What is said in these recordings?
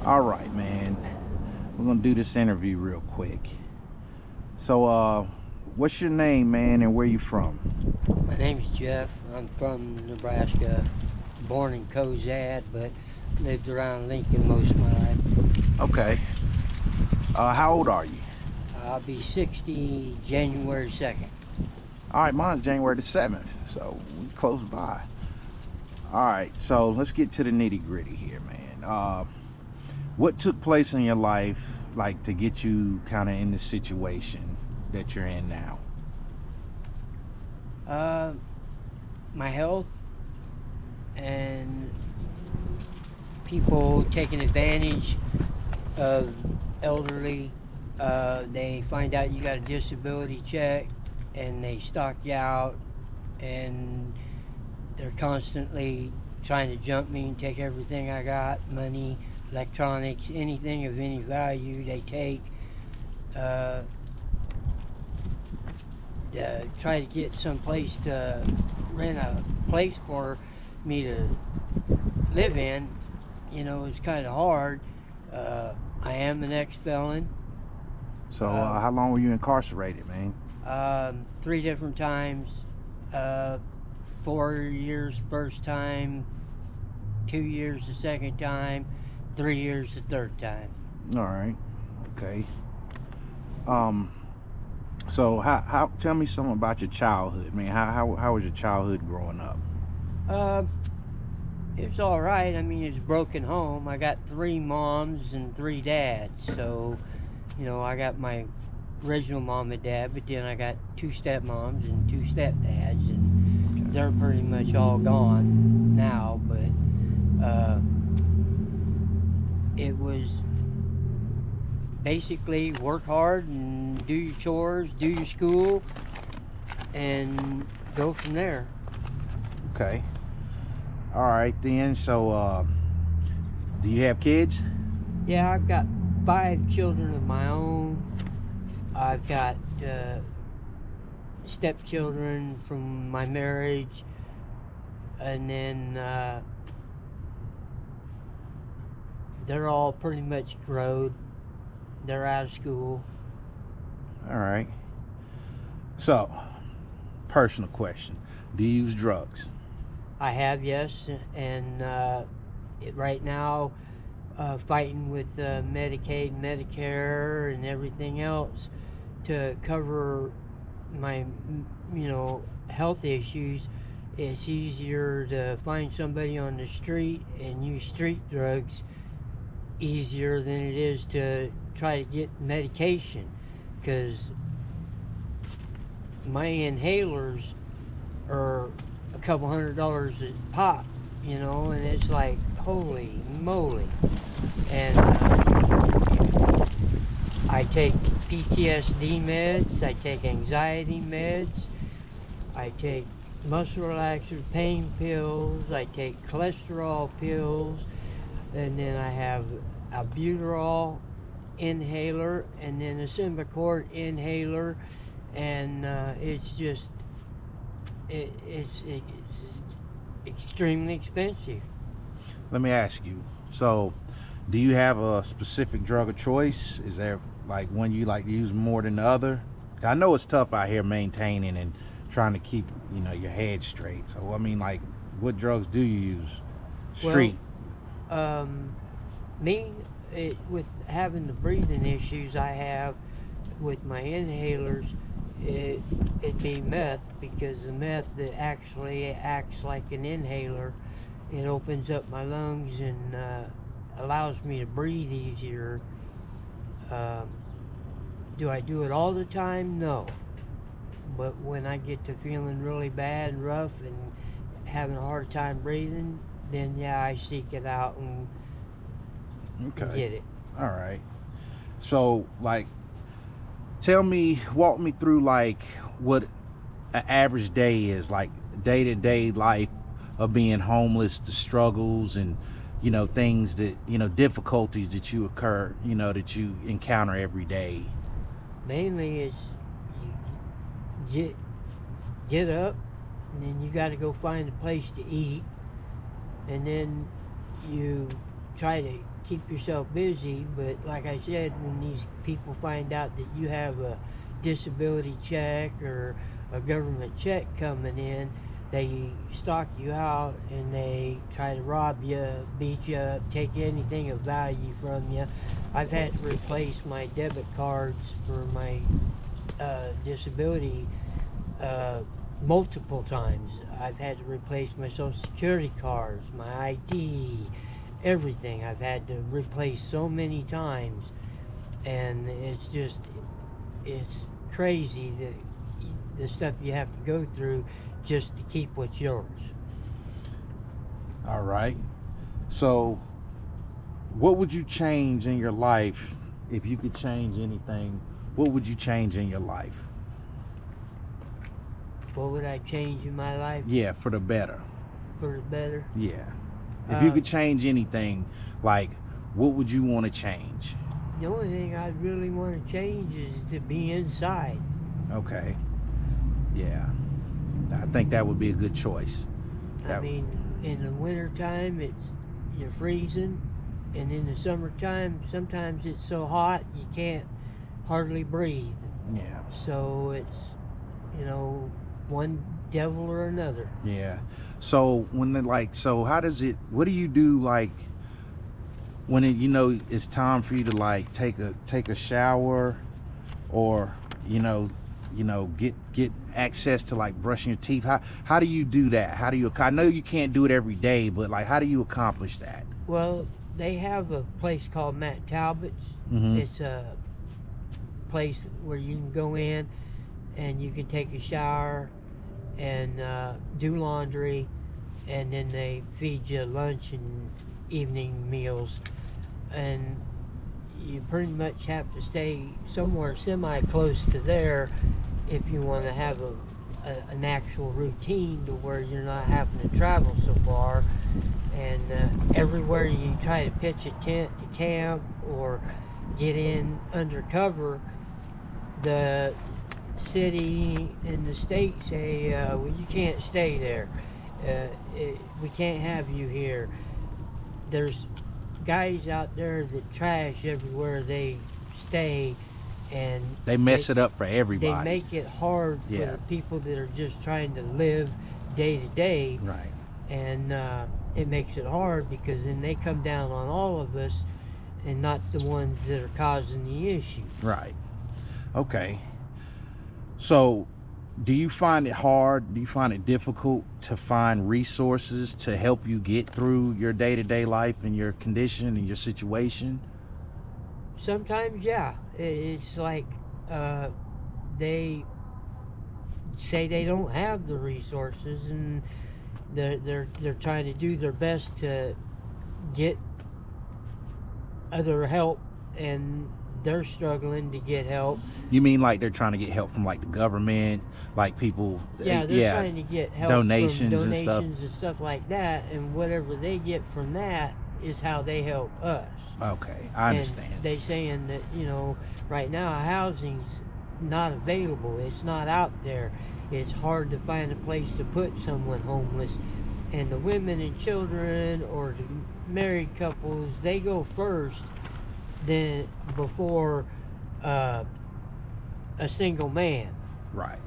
All right, man. We're gonna do this interview real quick. So, what's your name, man, and where you from? My name's Jeff. I'm from Nebraska, born in Cozad, but lived around Lincoln most of my life. Okay. How old are you? I'll be 60 January 2nd. All right, mine's January the 7th, so we close by. All right, so let's get to the nitty gritty here, man. What took place in your life, like, to get you kind of in the situation that you're in now? My health and people taking advantage of elderly. They find out you got a disability check and they stalk you out, and they're constantly trying to jump me and take everything I got, money, electronics, anything of any value they take. Try to get some place to rent a place for me to live in, it's kind of hard. I am an ex-felon. So, how long were you incarcerated, man? 3 different times. 4 years first time, 2 years the second time, 3 years the third time. All right. Okay. So how tell me something about your childhood, man. How was your childhood growing up? It was all right. I mean, it's a broken home. I got 3 moms and 3 dads. So, I got my original mom and dad, but then I got 2 stepmoms and 2 stepdads, and they're pretty much all gone now. But it was basically work hard and do your chores, do your school, and go from there. Okay. All right then. So, do you have kids? Yeah, I've got 5 children of my own. I've got stepchildren from my marriage, and then they're all pretty much grown. They're out of school. All right. So, personal question: do you use drugs? I have, yes, and right now, fighting with Medicaid, Medicare, and everything else to cover my, health issues. It's easier to find somebody on the street and use street drugs easier than it is to try to get medication, because my inhalers are a couple $100 a pop, and it's like, holy moly. And I take PTSD meds, I take anxiety meds, I take muscle relaxer pain pills, I take cholesterol pills, and then I have albuterol inhaler, and then a Symbicort inhaler, and it's extremely expensive. Let me ask you. So, do you have a specific drug of choice? Is there like one you like to use more than the other? I know it's tough out here maintaining and trying to keep your head straight. So, I mean, like, what drugs do you use? Street. Well, with having the breathing issues I have with my inhalers, it'd be meth, because the meth that actually acts like an inhaler. It opens up my lungs and allows me to breathe easier. Do I do it all the time? No. But when I get to feeling really bad and rough and having a hard time breathing, then yeah, I seek it out and get it. All right. So, like, walk me through, like, what an average day is, like, day-to-day life of being homeless, the struggles and, things that, difficulties that you that you encounter every day. Mainly it's you get up, and then you got to go find a place to eat, and then you try to keep yourself busy, but like I said, when these people find out that you have a disability check or a government check coming in, they stalk you out and they try to rob you, beat you up, take anything of value from you. I've had to replace my debit cards for my disability multiple times. I've had to replace my social security cards, my ID, everything I've had to replace so many times, and it's crazy the stuff you have to go through just to keep what's yours. All right. So, what would you change in your life if you could change anything? What would you change in your life? What would I change in my life? Yeah, for the better. For the better? Yeah. If you could change anything, like, what would you want to change? The only thing I'd really want to change is to be inside. Okay. Yeah. I think that would be a good choice. I mean, in the wintertime, you're freezing, and in the summertime, sometimes it's so hot you can't hardly breathe. Yeah. So it's, one devil or another. Yeah. So how does it? What do you do when it's time for you to take a shower, or get access to brushing your teeth? How do you do that? I know you can't do it every day, but how do you accomplish that? Well, they have a place called Matt Talbot's. Mm-hmm. It's a place where you can go in and you can take a shower and do laundry, and then they feed you lunch and evening meals, and you pretty much have to stay somewhere semi-close to there if you want to have an actual routine to where you're not having to travel so far. And everywhere you try to pitch a tent to camp or get in undercover, the city and the state say, well, you can't stay there. We can't have you here. There's guys out there that trash everywhere they stay, and they mess it up for everybody. They make it hard for the people that are just trying to live day to day. Right. And it makes it hard because then they come down on all of us and not the ones that are causing the issue. Right. Okay. So, do you find it hard? Do you find it difficult to find resources to help you get through your day-to-day life and your condition and your situation? Sometimes, yeah. It's like they say they don't have the resources, and they're trying to do their best to get other help, and they're struggling to get help. You mean they're trying to get help from the government, people? Yeah, they're trying to get help donations from and stuff like that, and whatever they get from that is how they help us. Okay, I understand. And they saying that right now housing's not available. It's not out there. It's hard to find a place to put someone homeless, and the women and children or the married couples, they go first than before a single man. Right.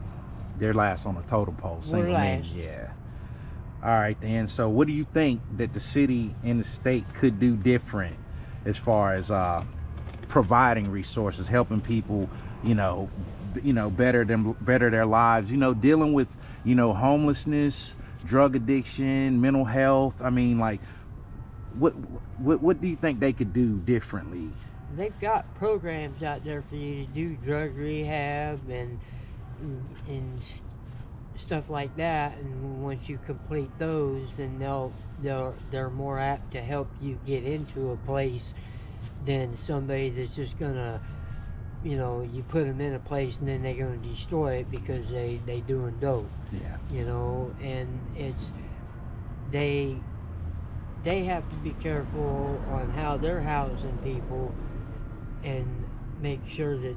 They're last on the totem pole. Single last. men. Yeah. All right then. So what do you think that the city and the state could do different as far as providing resources, helping people, better their lives, dealing with, homelessness, drug addiction, mental health? I mean, what do you think they could do differently? They've got programs out there for you to do drug rehab and stuff like that, and once you complete those, then they're more apt to help you get into a place than somebody that's just gonna, you put them in a place and then they're gonna destroy it because they doing dope. Yeah. And it's they have to be careful on how they're housing people and make sure that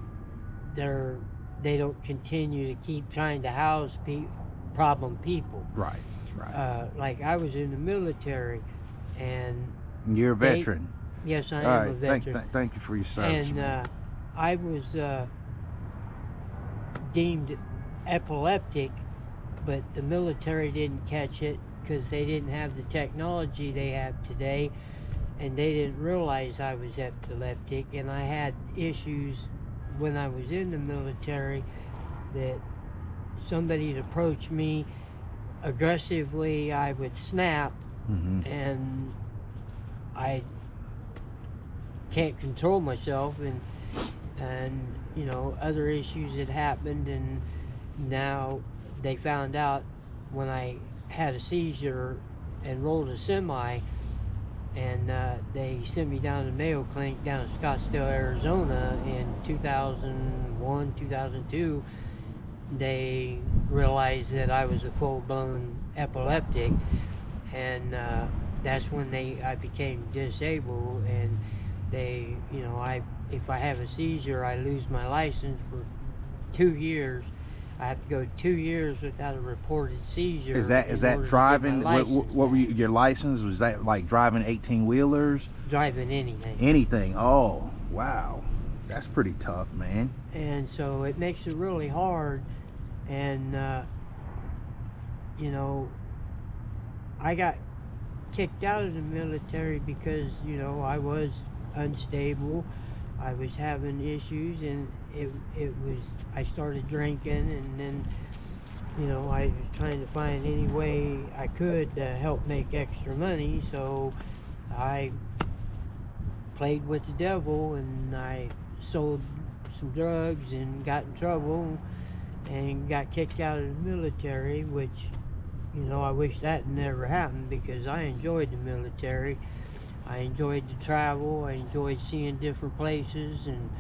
they don't continue to keep trying to house problem people. Right. Like I was in the military, and You're a They- veteran. Yes, I All am a right. veteran. Thank you for your service, And man. I was deemed epileptic, but the military didn't catch it because they didn't have the technology they have today, and they didn't realize I was epileptic. And I had issues when I was in the military that somebody'd approach me aggressively, I would snap, Mm-hmm. and I can't control myself, and you know, other issues had happened, and now they found out when I had a seizure and rolled a semi, and they sent me down to Mayo Clinic down in Scottsdale, Arizona in 2001, 2002. They realized that I was a full-blown epileptic, and that's when I became disabled. And they, you know, if I have a seizure, I lose my license for 2 years. I have to go 2 years without a reported seizure. Is that in order to get driving? my What license were back. your license? Was that like driving 18-wheelers? Driving anything? Anything? Oh, wow, that's pretty tough, man. And so it makes it really hard. And you know, I got kicked out of the military because, you know, I was unstable, I was having issues, and it was, I started drinking, and then, you know, I was trying to find any way I could to help make extra money. So I played with the devil, and I sold some drugs and got in trouble and got kicked out of the military, which, you know, I wish that never happened, because I enjoyed the military. I enjoyed the travel, I enjoyed seeing different places, and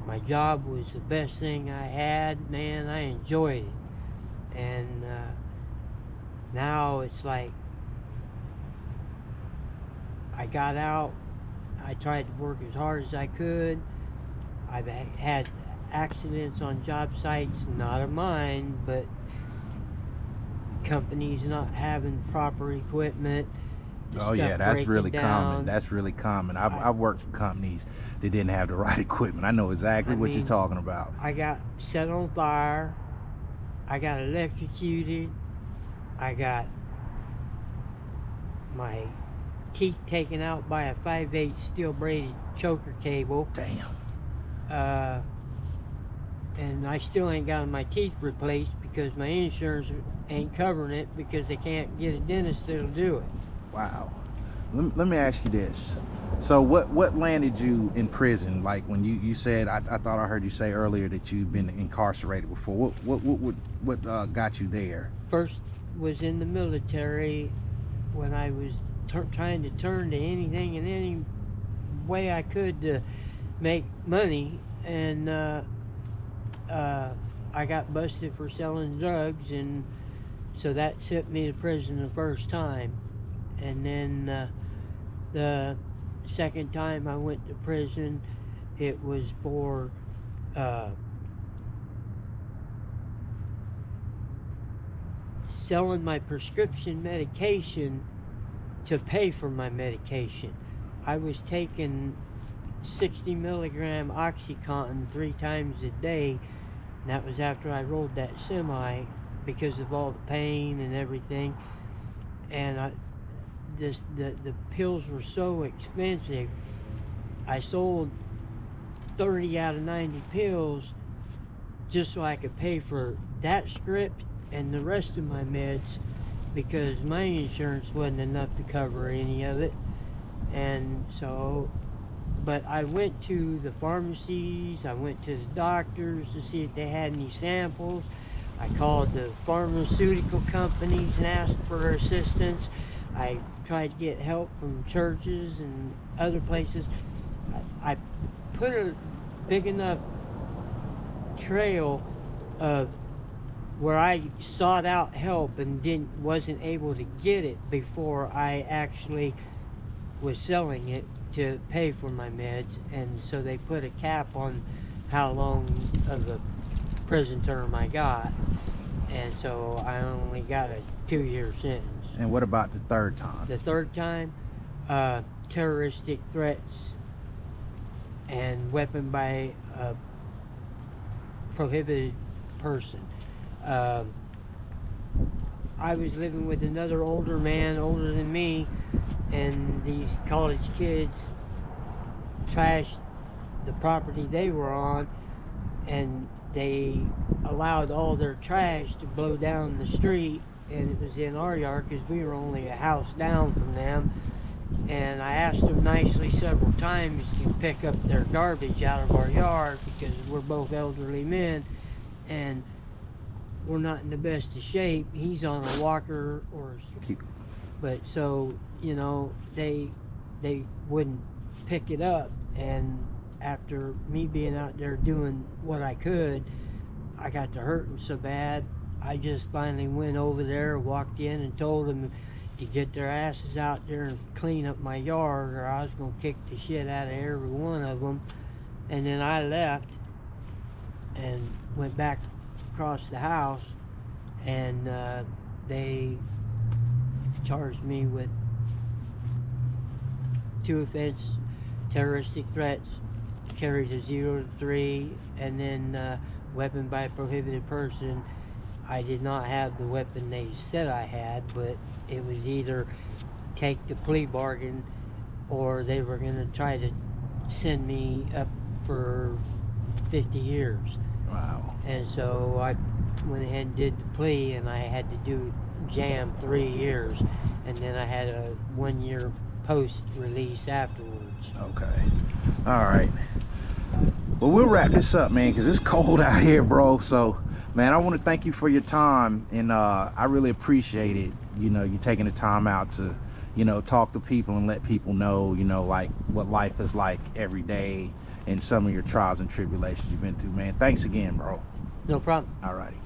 my job was the best thing I had. Man, I enjoyed it. And now it's like, I got out, I tried to work as hard as I could. I've had accidents on job sites, not of mine, but companies not having proper equipment. Oh yeah, that's breaking really down. common. That's really common. I've worked for companies that didn't have the right equipment. I know exactly what you're mean, talking about. I got set on fire, I got electrocuted, I got my teeth taken out by a 5/8 steel braided choker cable. Damn. And I still ain't got my teeth replaced because my insurance ain't covering it, because they can't get a dentist that'll do it. Wow. Let me ask you this. So what landed you in prison? Like when you said, I thought I heard you say earlier that you've been incarcerated before. What got you there? First was in the military when I was trying to turn to anything and any way I could to make money, and I got busted for selling drugs, and so that sent me to prison the first time. And then the second time I went to prison, it was for selling my prescription medication to pay for my medication. I was taking 60 milligram Oxycontin 3 times a day, and that was after I rolled that semi, because of all the pain and everything. And the pills were so expensive, I sold 30 out of 90 pills just so I could pay for that script and the rest of my meds, because my insurance wasn't enough to cover any of it. And so, but I went to the pharmacies, I went to the doctors to see if they had any samples. I called the pharmaceutical companies and asked for assistance. I tried to get help from churches and other places. I put a big enough trail of where I sought out help and wasn't able to get it before I actually was selling it to pay for my meds. And so they put a cap on how long of a prison term I got, and so I only got a 2-year sentence. And what about the third time? The third time, terroristic threats and weapon by a prohibited person. I was living with another older man, older than me, and these college kids trashed the property they were on, and they allowed all their trash to blow down the street, and it was in our yard because we were only a house down from them. And I asked them nicely several times to pick up their garbage out of our yard because we're both elderly men and we're not in the best of shape. He's on a walker but so, you know, they wouldn't pick it up. And after me being out there doing what I could, I got to hurting so bad, I just finally went over there, walked in and told them to get their asses out there and clean up my yard, or I was going to kick the shit out of every one of them. And then I left and went back across the house, and they charged me with 2 offense, terroristic threats, carried a 0 to 3, and then weapon by a prohibited person. I did not have the weapon they said I had, but it was either take the plea bargain or they were going to try to send me up for 50 years. Wow. And so I went ahead and did the plea, and I had to do jam 3 years, and then I had a 1-year post release afterwards. Okay. All right. Well, we'll wrap this up, man, because it's cold out here, bro. So, man, I want to thank you for your time, and I really appreciate it. You know, you taking the time out to, you know, talk to people and let people know, you know, like what life is like every day and some of your trials and tribulations you've been through, man. Thanks again, bro. No problem. All righty.